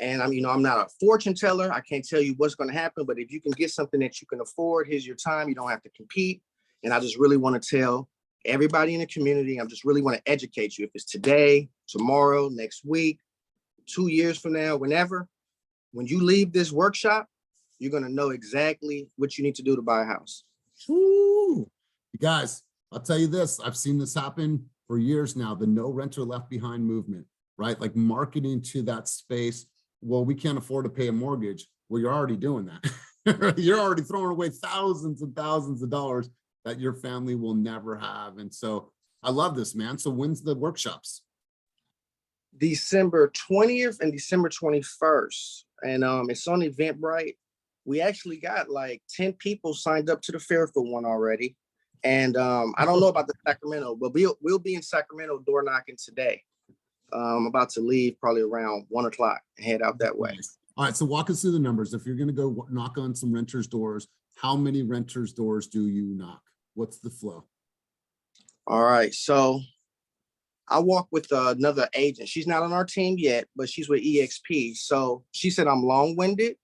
And I'm not a fortune teller. I can't tell you what's going to happen, but if you can get something that you can afford, here's your time. You don't have to compete. And I just really want to tell everybody in the community, I just really want to educate you. If it's today, tomorrow, next week, 2 years from now, whenever, when you leave this workshop, you're going to know exactly what you need to do to buy a house. Woo. You guys, I'll tell you this. I've seen this happen for years now, the no renter left behind movement, right? Like marketing to that space. Well, we can't afford to pay a mortgage. Well, you're already doing that. You're already throwing away thousands and thousands of dollars that your family will never have. And so I love this, man. So when's the workshops? December 20th and December 21st. And it's on Eventbrite. We actually got like 10 people signed up to the Fairfield one already. And I don't know about the Sacramento, but we'll be in Sacramento door knocking today. I'm about to leave probably around 1 o'clock and head out that way. Nice. All right, so walk us through the numbers. If you're going to go knock on some renters' doors, how many renters' doors do you knock? What's the flow? All right, so I walk with another agent. She's not on our team yet, but she's with EXP. So she said I'm long-winded.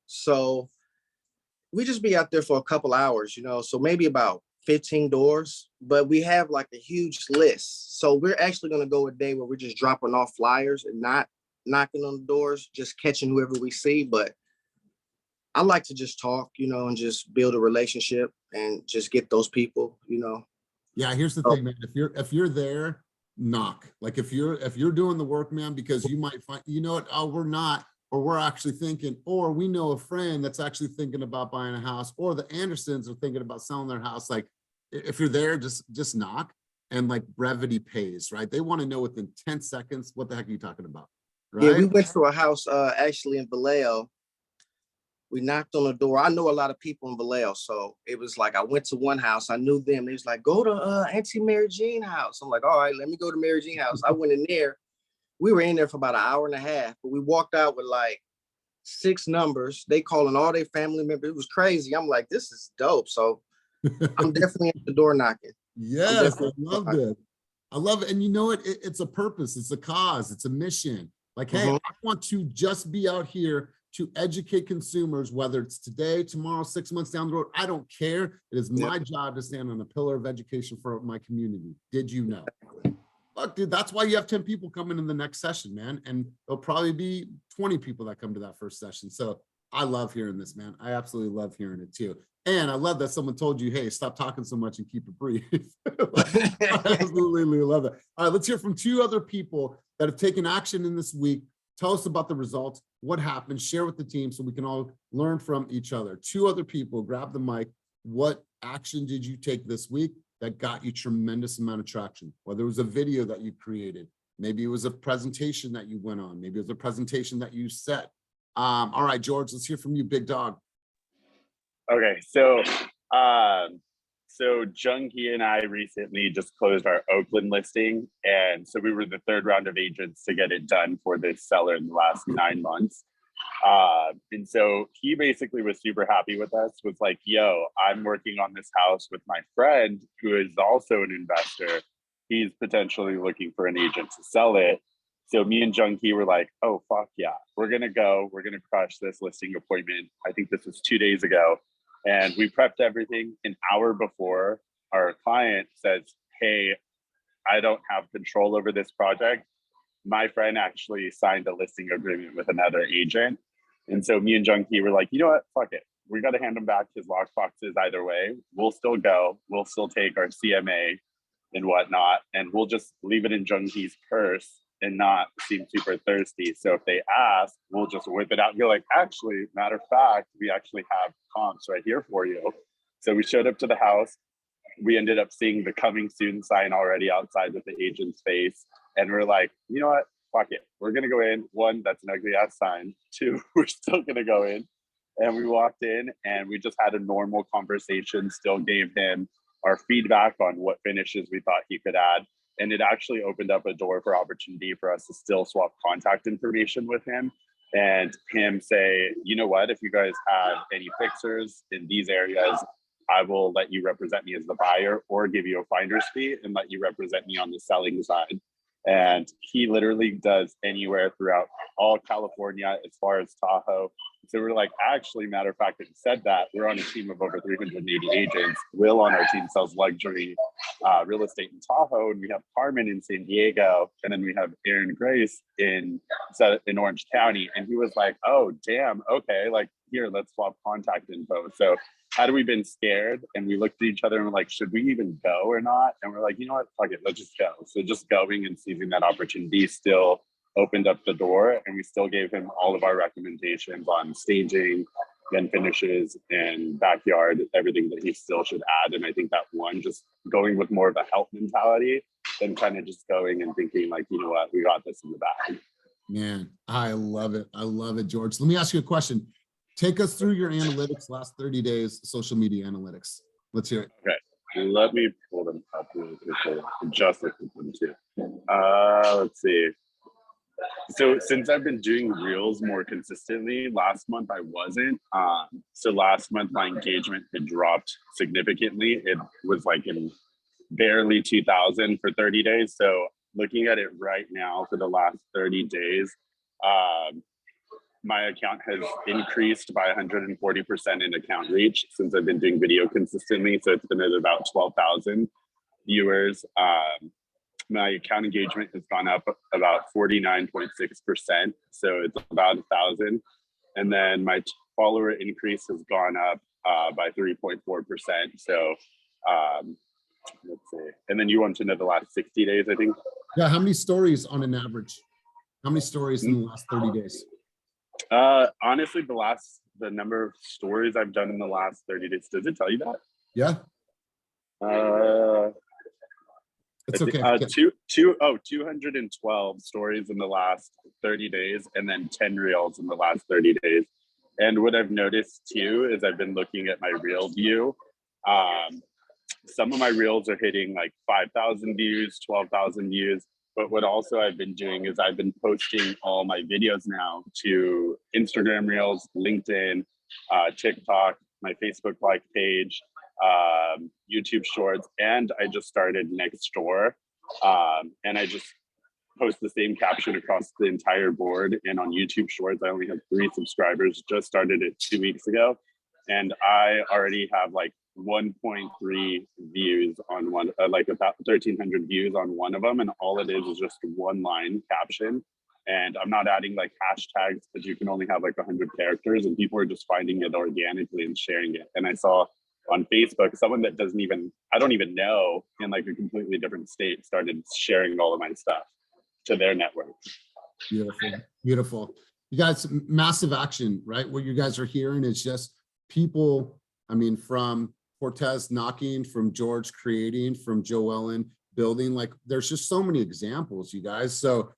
So we just be out there for a couple hours, so maybe about 15 doors, but we have like a huge list. So we're actually going to go a day where we're just dropping off flyers and not knocking on the doors, just catching whoever we see. But I like to just talk, and just build a relationship and just get those people, Yeah, here's the thing, man. If you're there, knock. Like if you're doing the work, man, because you might find, oh, we're not, or we're actually thinking, or we know a friend that's actually thinking about buying a house, or the Andersons are thinking about selling their house. Like if you're there, just knock, and like brevity pays, right? They want to know within 10 seconds, what the heck are you talking about? Right? Yeah, we went to a house actually in Vallejo. We knocked on the door. I know a lot of people in Vallejo, so it was like I went to one house. I knew them. They was like, go to Auntie Mary Jean house. I'm like, all right, let me go to Mary Jean house. I went in there. We were in there for about an hour and a half, but we walked out with like 6 numbers. They calling all their family members. It was crazy. I'm like, this is dope. So I'm definitely at the door knocking. Yes, I loved it. I love it. And you know what? It's a purpose. It's a cause. It's a mission. Like, hey, I want to just be out here to educate consumers, whether it's today, tomorrow, 6 months down the road. I don't care. It is my job to stand on a pillar of education for my community. Did you know? Look, dude, that's why you have 10 people coming in the next session, man. And there'll probably be 20 people that come to that first session. So I love hearing this, man. I absolutely love hearing it too. And I love that someone told you, hey, stop talking so much and keep it brief. I absolutely love it. All right, let's hear from 2 other people that have taken action in this week. Tell us about the results, what happened, share with the team so we can all learn from each other. 2 other people, grab the mic. What action did you take this week that got you tremendous amount of traction? Whether it was a video that you created, maybe it was a presentation that you went on, maybe it was a presentation that you set. All right, George, let's hear from you, big dog. Okay, so Jung-hee and I recently just closed our Oakland listing, and so we were the 3rd round of agents to get it done for this seller in the last 9 months. And so he basically was super happy with us, was like, yo, I'm working on this house with my friend who is also an investor. He's potentially looking for an agent to sell it. So me and Junkie were like, oh, fuck yeah, we're going to go. We're going to crush this listing appointment. I think this was 2 days ago. And we prepped everything an hour before. Our client says, hey, I don't have control over this project. My friend actually signed a listing agreement with another agent. And so me and Junkie were like, you know what, fuck it. We got to hand him back his lockboxes either way. We'll still go. We'll still take our CMA and whatnot. And we'll just leave it in Junkie's purse and not seem super thirsty. So if they ask, we'll just whip it out and go like, actually, matter of fact, we actually have comps right here for you. So we showed up to the house. We ended up seeing the coming soon sign already outside with the agent's face. And we're like, you know what? Fuck it. We're going to go in. One, that's an ugly ass sign. Two, we're still going to go in. And we walked in and we just had a normal conversation, still gave him our feedback on what finishes we thought he could add. And it actually opened up a door for opportunity for us to still swap contact information with him and him say, you know what, if you guys have any fixers in these areas, I will let you represent me as the buyer or give you a finder's fee and let you represent me on the selling side. And he literally does anywhere throughout all California as far as Tahoe. So we're like, actually, matter of fact, that you said that, we're on a team of over 380 agents. Will on our team sells luxury real estate in Tahoe, and we have Carmen in San Diego, and then we have Aaron Grace in Orange County. And he was like, oh, damn, okay, like here, let's swap contact info. So had we been scared and we looked at each other and we're like, should we even go or not? And we're like, you know what, fuck it, let's just go. So just going and seizing that opportunity still opened up the door, and we still gave him all of our recommendations on staging and finishes and backyard, everything that he still should add. And I think that one, just going with more of a help mentality than kind of just going and thinking like, you know what, we got this in the bag. Man, I love it. I love it, George. Let me ask you a question. Take us through your analytics, last 30 days, social media analytics. Let's hear it. Okay, let me pull them up really quickly. Just look at them too. Let's see. So since I've been doing reels more consistently, last month I wasn't. So last month my engagement had dropped significantly. It was like in barely 2,000 for 30 days. So looking at it right now for the last 30 days, my account has increased by 140% in account reach since I've been doing video consistently. So it's been at about 12,000 viewers. My account engagement has gone up about 49.6%. So it's about 1,000. And then my follower increase has gone up by 3.4%. So let's see. And then you want to know the last 60 days, I think? Yeah, how many stories on an average? How many stories in the last 30 days? Honestly, the number of stories I've done in the last 30 days, does it tell you that? Yeah. It's okay. 212 stories in the last 30 days and then 10 reels in the last 30 days. And what I've noticed too is I've been looking at my reel view. Some of my reels are hitting like 5,000 views, 12,000 views. But what also I've been doing is I've been posting all my videos now to Instagram Reels, LinkedIn, TikTok, my Facebook like page, YouTube Shorts, and I just started Nextdoor. And I just post the same caption across the entire board. And on YouTube Shorts, I only have 3 subscribers, just started it 2 weeks ago. And I already have like 1.3 views on one, like about 1,300 views on one of them. And all it is just one line caption. And I'm not adding like hashtags because you can only have like 100 characters and people are just finding it organically and sharing it. And I saw on Facebook, someone that I don't even know, in like a completely different state started sharing all of my stuff to their network. Beautiful, beautiful. You guys, massive action, right? What you guys are hearing is just people, I mean, from Cortez knocking, from George creating, from Joellen building, like there's just so many examples, you guys. So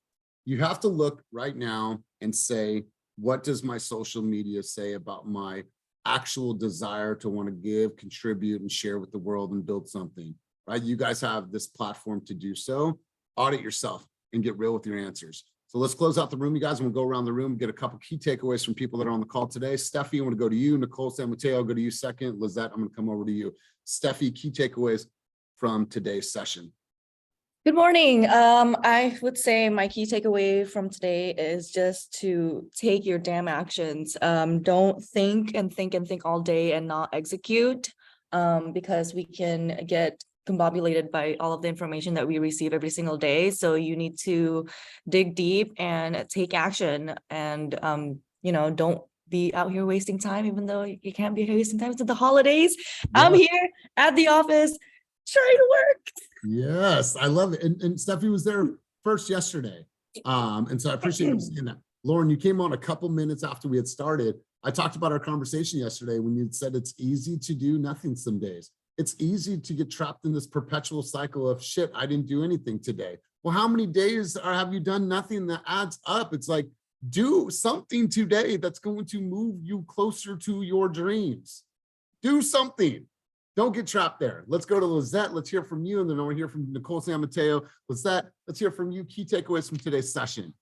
you have to look right now and say, what does my social media say about my actual desire to want to give, contribute, and share with the world and build something, right? You guys have this platform to do so. Audit yourself and get real with your answers. So let's close out the room, you guys, and we'll go around the room, get a couple key takeaways from people that are on the call today. Steffi, I want to go to you. Nicole San Mateo, I'll go to you second. Lizette, I'm going to come over to you. Steffi, key takeaways from today's session. Good morning. I would say my key takeaway from today is just to take your damn actions. Don't think and think and think all day and not execute, because we can get combobulated by all of the information that we receive every single day. So you need to dig deep and take action, and don't be out here wasting time, even though you can't be wasting time. It's the holidays. Yeah. I'm here at the office trying to work. Yes, I love it. And Steffi was there first yesterday. And so I appreciate you saying that. Lauren, you came on a couple minutes after we had started. I talked about our conversation yesterday when you said it's easy to do nothing some days. It's easy to get trapped in this perpetual cycle of shit, I didn't do anything today. Well, how many days have you done nothing that adds up? It's like, do something today that's going to move you closer to your dreams. Do something. Don't get trapped there. Let's go to Lizette. Let's hear from you. And then I want to hear from Nicole San Mateo. Lizette, let's hear from you. Key takeaways from today's session.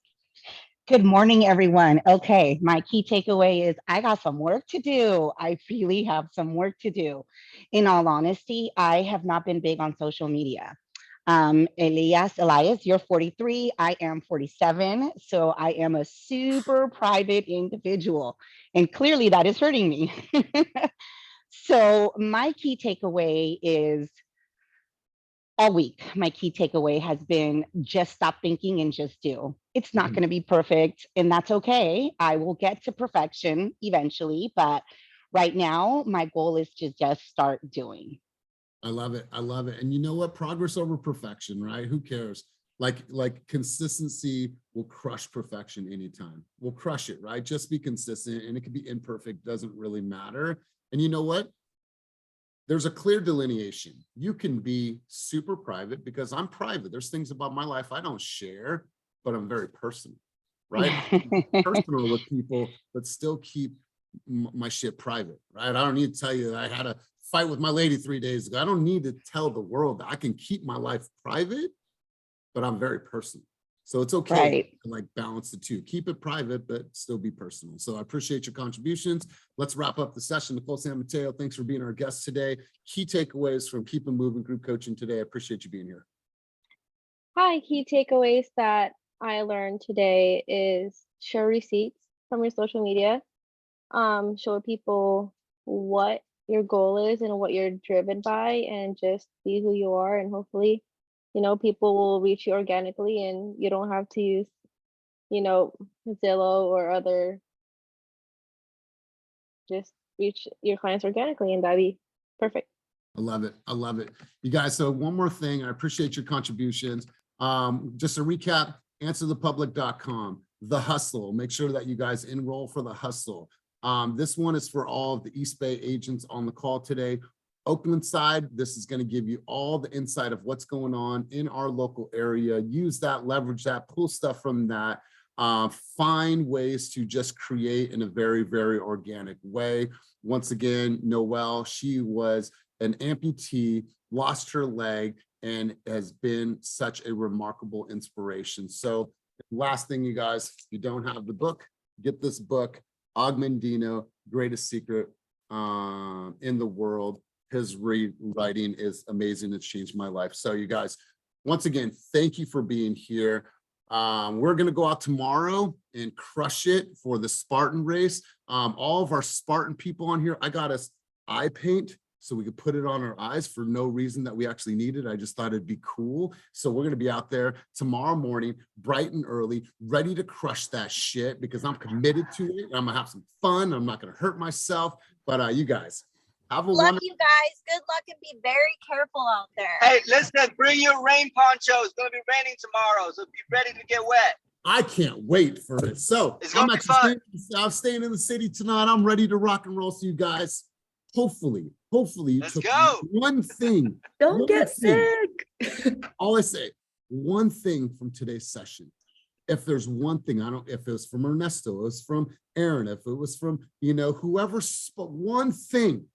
Good morning, everyone. Okay, my key takeaway is I got some work to do. I really have some work to do. In all honesty, I have not been big on social media. Elias, you're 43. I am 47. So I am a super private individual. And clearly that is hurting me. So my key takeaway is all week. My key takeaway has been just stop thinking and just do. It's not going to be perfect, and that's okay. I will get to perfection eventually, but right now my goal is to just start doing. I love it. I love it. And you know what? Progress over perfection, right? Who cares? Like consistency will crush perfection anytime. We'll crush it, right? Just be consistent, and it could be imperfect, doesn't really matter. And you know what? There's a clear delineation. You can be super private because I'm private. There's things about my life I don't share, but I'm very personal, right? Personal with people, but still keep my shit private, right? I don't need to tell you that I had a fight with my lady 3 days ago. I don't need to tell the world that I can keep my life private, but I'm very personal. So it's okay Right. to like balance the two. Keep it private, but still be personal. So I appreciate your contributions. Let's wrap up the session. Nicole San Mateo, thanks for being our guest today. Key takeaways from Keep It Moving Group Coaching today. I appreciate you being here. Hi, key takeaways that I learned today is show receipts from your social media. Show people what your goal is and what you're driven by, and just be who you are, and hopefully people will reach you organically and you don't have to use, Zillow or other, just reach your clients organically, and that'd be perfect. I love it. I love it. You guys, so one more thing. I appreciate your contributions. Just a recap, answerthepublic.com, The Hustle. Make sure that you guys enroll for The Hustle. This one is for all of the East Bay agents on the call today. Oakland side, this is going to give you all the insight of what's going on in our local area. Use that, leverage that, pull stuff from that. Find ways to just create in a very, very organic way. Once again, Noelle, she was an amputee, lost her leg, and has been such a remarkable inspiration. So last thing, you guys, if you don't have the book, get this book, Og Mandino, Greatest Secret in the World. His writing is amazing. It's changed my life. So you guys, once again, thank you for being here. We're going to go out tomorrow and crush it for the Spartan race. All of our Spartan people on here, I got us eye paint so we could put it on our eyes for no reason that we actually needed. I just thought it'd be cool. So we're going to be out there tomorrow morning, bright and early, ready to crush that shit because I'm committed to it. I'm going to have some fun. I'm not going to hurt myself. But you guys, have a Love you guys. Good luck and be very careful out there. Hey, listen, bring your rain poncho. It's going to be raining tomorrow, so be ready to get wet. I can't wait for it. So I'm staying in the city tonight. I'm ready to rock and roll. So you guys, hopefully you Let's took go. one thing. Don't get sick. All I say, one thing from today's session. If there's one thing, if it was from Ernesto, it was from Aaron, if it was from, whoever spoke, one thing,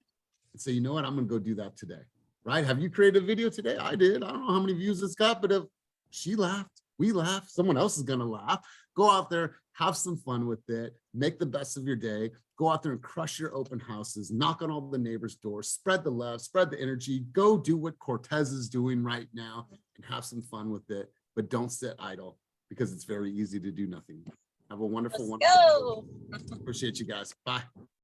and say, you know what, I'm going to go do that today, right? Have you created a video today? I did. I don't know how many views it's got, but if she laughed, We laugh, someone else is gonna laugh. Go out there, have some fun with it, make the best of your day. Go out there and crush your open houses, knock on all the neighbors' doors, spread the love, spread the energy, go do what Cortez is doing right now and have some fun with it, but don't sit idle because it's very easy to do nothing. Have a wonderful, Let's wonderful go. day. Appreciate you guys. Bye.